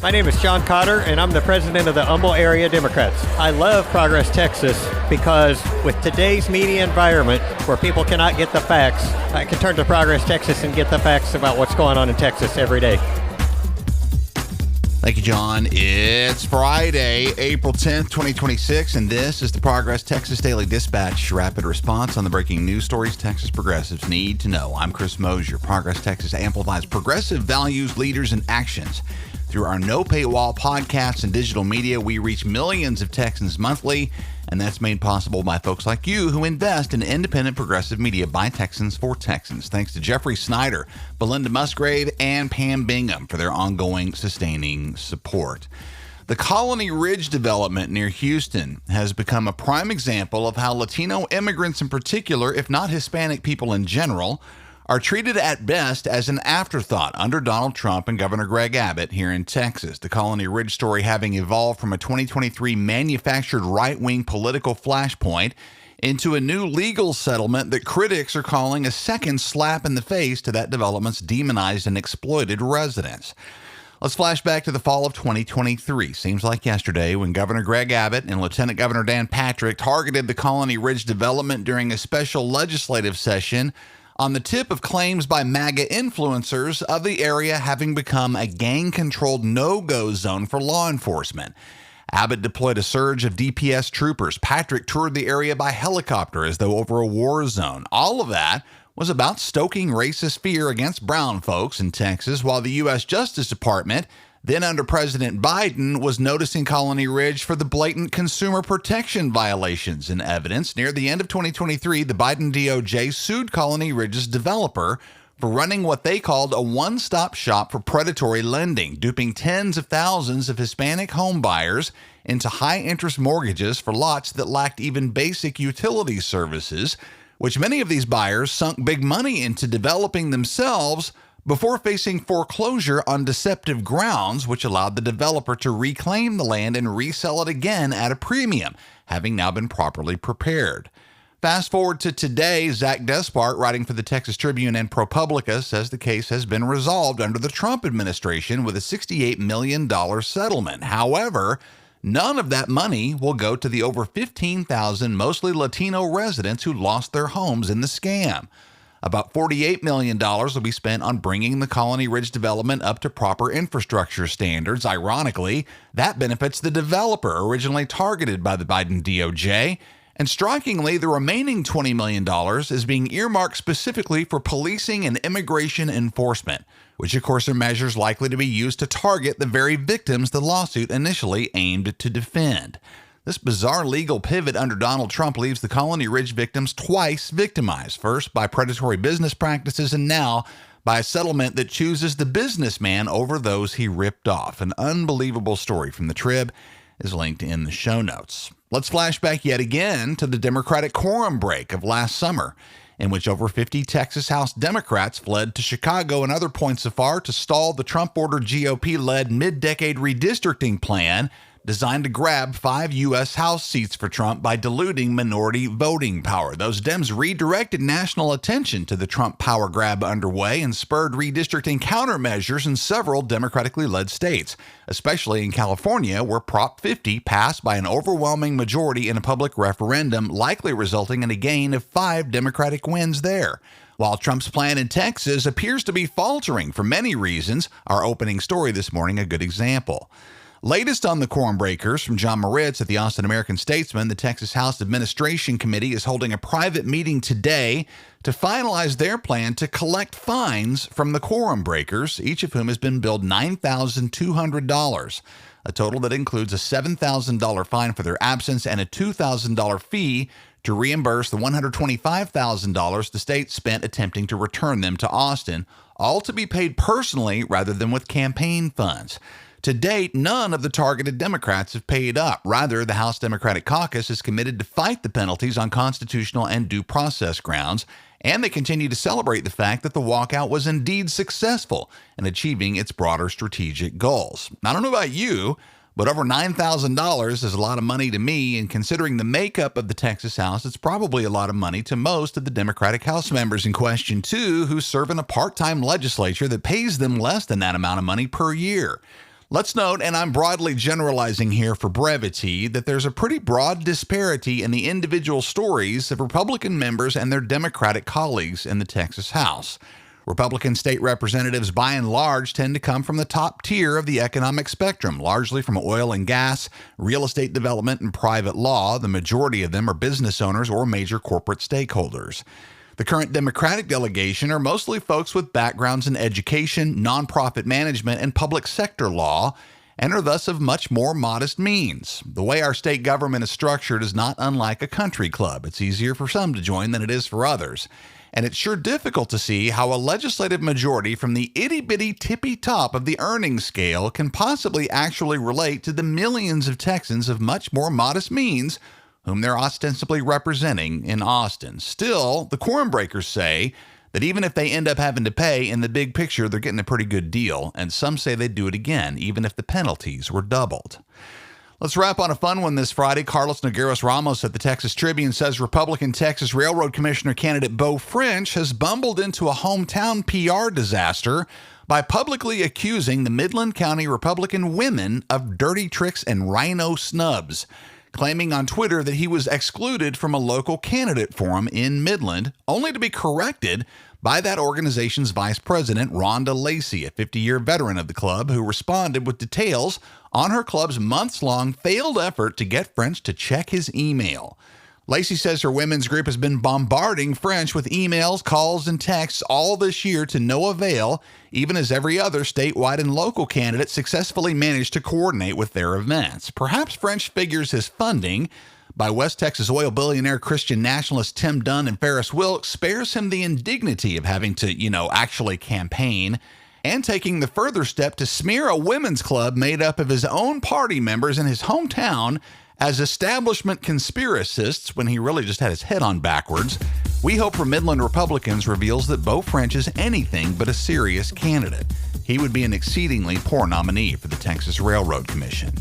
My name is Sean Cotter, and I'm the president of the Humble Area Democrats. I love Progress Texas because with today's media environment where people cannot get the facts, I can turn to Progress Texas and get the facts about what's going on in Texas every day. Thank you, John. It's Friday, April 10th, 2026, and this is the Progress Texas Daily Dispatch, rapid response on the breaking news stories Texas progressives need to know. I'm Chris Mosier. Progress Texas amplifies progressive values, leaders, and actions. Through our no paywall podcasts and digital media, we reach millions of Texans monthly, and that's made possible by folks like you who invest in independent progressive media by Texans for Texans. Thanks to Jeffrey Snyder, Belinda Musgrave, and Pam Bingham for their ongoing sustaining support. The Colony Ridge development near Houston has become a prime example of how Latino immigrants in particular, if not Hispanic people in general, are treated at best as an afterthought under Donald Trump and Governor Greg Abbott here in Texas. The Colony Ridge story having evolved from a 2023 manufactured right-wing political flashpoint into a new legal settlement that critics are calling a second slap in the face to that development's demonized and exploited residents. Let's flash back to the fall of 2023. Seems like yesterday when Governor Greg Abbott and Lieutenant Governor Dan Patrick targeted the Colony Ridge development during a special legislative session on the tip of claims by MAGA influencers of the area having become a gang-controlled no-go zone for law enforcement. Abbott deployed a surge of DPS troopers. Patrick toured the area by helicopter as though over a war zone. All of that was about stoking racist fear against brown folks in Texas, while the U.S. Justice Department, then under President Biden, was noticing Colony Ridge for the blatant consumer protection violations and evidence. Near the end of 2023, the Biden DOJ sued Colony Ridge's developer for running what they called a one-stop shop for predatory lending, duping tens of thousands of Hispanic home buyers into high-interest mortgages for lots that lacked even basic utility services, which many of these buyers sunk big money into developing themselves before facing foreclosure on deceptive grounds, which allowed the developer to reclaim the land and resell it again at a premium, having now been properly prepared. Fast forward to today, Zach Despart, writing for the Texas Tribune and ProPublica, says the case has been resolved under the Trump administration with a $68 million settlement. However, none of that money will go to the over 15,000 mostly Latino residents who lost their homes in the scam. About $48 million will be spent on bringing the Colony Ridge development up to proper infrastructure standards. Ironically, that benefits the developer originally targeted by the Biden DOJ. And strikingly, the remaining $20 million is being earmarked specifically for policing and immigration enforcement, which of course are measures likely to be used to target the very victims the lawsuit initially aimed to defend. This bizarre legal pivot under Donald Trump leaves the Colony Ridge victims twice victimized, first by predatory business practices and now by a settlement that chooses the businessman over those he ripped off. An unbelievable story from the Trib is linked in the show notes. Let's flash back yet again to the Democratic quorum break of last summer, in which over 50 Texas House Democrats fled to Chicago and other points so far to stall the Trump-ordered GOP-led mid-decade redistricting plan designed to grab 5 U.S. House seats for Trump by diluting minority voting power. Those Dems redirected national attention to the Trump power grab underway and spurred redistricting countermeasures in several Democratically led states, especially in California, where Prop 50 passed by an overwhelming majority in a public referendum, likely resulting in a gain of 5 Democratic wins there. While Trump's plan in Texas appears to be faltering for many reasons, our opening story this morning a good example. Latest on the quorum breakers from John Moritz at the Austin American-Statesman, the Texas House Administration Committee is holding a private meeting today to finalize their plan to collect fines from the quorum breakers, each of whom has been billed $9,200, a total that includes a $7,000 fine for their absence and a $2,000 fee to reimburse the $125,000 the state spent attempting to return them to Austin, all to be paid personally rather than with campaign funds. To date, none of the targeted Democrats have paid up. Rather, the House Democratic Caucus is committed to fight the penalties on constitutional and due process grounds, and they continue to celebrate the fact that the walkout was indeed successful in achieving its broader strategic goals. I don't know about you, but over $9,000 is a lot of money to me, and considering the makeup of the Texas House, it's probably a lot of money to most of the Democratic House members in question, too, who serve in a part-time legislature that pays them less than that amount of money per year. Let's note, and I'm broadly generalizing here for brevity, that there's a pretty broad disparity in the individual stories of Republican members and their Democratic colleagues in the Texas House. Republican state representatives, by and large, tend to come from the top tier of the economic spectrum, largely from oil and gas, real estate development, and private law. The majority of them are business owners or major corporate stakeholders. The current Democratic delegation are mostly folks with backgrounds in education, nonprofit management, and public sector law, and are thus of much more modest means. The way our state government is structured is not unlike a country club. It's easier for some to join than it is for others. And it's sure difficult to see how a legislative majority from the itty-bitty tippy top of the earnings scale can possibly actually relate to the millions of Texans of much more modest means whom they're ostensibly representing in Austin. Still, the quorum breakers say that even if they end up having to pay, in the big picture, they're getting a pretty good deal, and some say they'd do it again, even if the penalties were doubled. Let's wrap on a fun one this Friday. Carlos Nogueras Ramos at the Texas Tribune says Republican Texas Railroad Commissioner candidate Beau French has bumbled into a hometown PR disaster by publicly accusing the Midland County Republican women of dirty tricks and rhino snubs, claiming on Twitter that he was excluded from a local candidate forum in Midland, only to be corrected by that organization's vice president, Rhonda Lacey, a 50-year veteran of the club, who responded with details on her club's months-long failed effort to get French to check his email. Lacey says her women's group has been bombarding French with emails, calls, and texts all this year to no avail, even as every other statewide and local candidate successfully managed to coordinate with their events. Perhaps French figures his funding by West Texas oil billionaire Christian nationalists Tim Dunn and Ferris Wilkes spares him the indignity of having to, actually campaign, and taking the further step to smear a women's club made up of his own party members in his hometown as establishment conspiracists when he really just had his head on backwards. We hope for Midland Republicans reveals that Beau French is anything but a serious candidate. He would be an exceedingly poor nominee for the Texas Railroad Commission.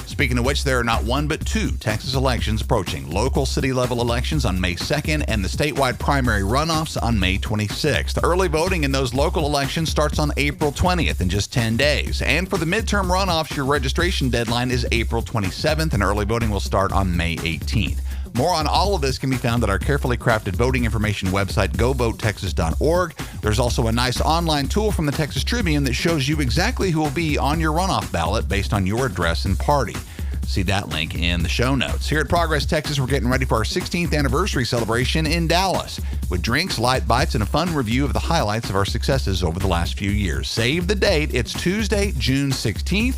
Speaking of which, there are not one but two Texas elections approaching. Local city-level elections on May 2nd and the statewide primary runoffs on May 26th. Early voting in those local elections starts on April 20th in just 10 days. And for the midterm runoffs, your registration deadline is April 27th, and early voting will start on May 18th. More on all of this can be found at our carefully crafted voting information website, govotetexas.org. There's also a nice online tool from the Texas Tribune that shows you exactly who will be on your runoff ballot based on your address and party. See that link in the show notes. Here at Progress Texas, we're getting ready for our 16th anniversary celebration in Dallas with drinks, light bites, and a fun review of the highlights of our successes over the last few years. Save the date. It's Tuesday, June 16th.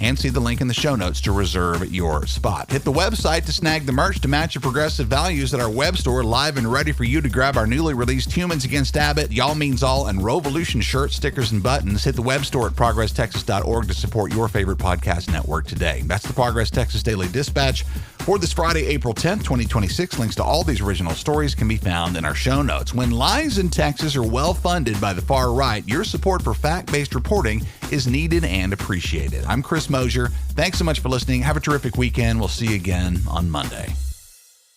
And see the link in the show notes to reserve your spot. Hit the website to snag the merch to match your progressive values at our web store, live and ready for you to grab our newly released Humans Against Abbott, Y'all Means All, and Revolution shirts, stickers, and buttons. Hit the web store at ProgressTexas.org to support your favorite podcast network today. That's the Progress Texas Daily Dispatch for this Friday, April 10th, 2026. Links to all these original stories can be found in our show notes. When lies in Texas are well funded by the far right, your support for fact-based reporting is needed and appreciated. I'm Chris Mosier. Thanks so much for listening. Have a terrific weekend. We'll see you again on Monday.